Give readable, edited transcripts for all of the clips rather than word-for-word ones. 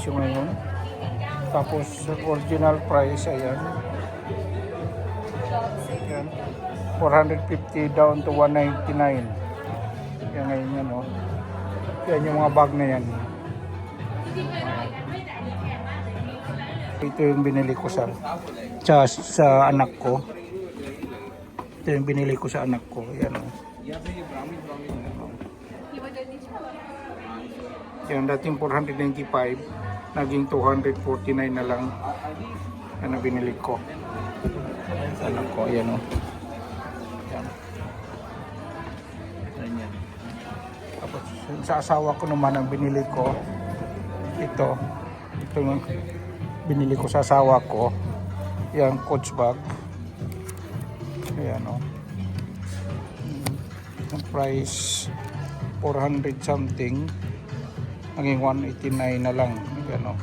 presyo ngayon. Tapos original price, ayan. Ayan. 450 down to 199. Yan ngayon yan, oh. Yan yung mga bag na yan. Ito yung binili ko sa anak ko. Ito yung binili ko sa anak ko. Yan, oh. Yan, dating 495, naging 249 na lang. Yan ang binili ko sa anak ko. Yan, oh. Yan. Yan. Tapos sa asawa ko naman ang binili ko ito yung binili ko sa asawa ko, yung Coach bag. Ayan, o. Ang price 400 something, naging 189 na lang. Ayan, o.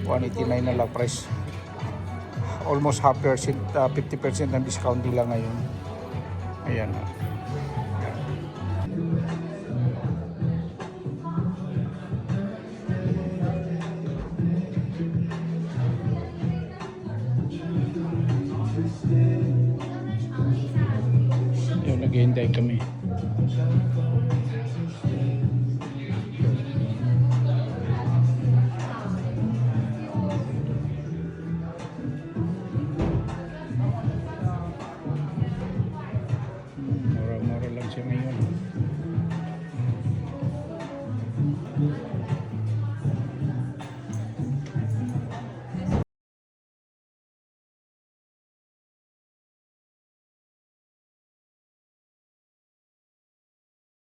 189 na lang price, almost half percent, 50% ng discount nila ngayon. Ayan, o.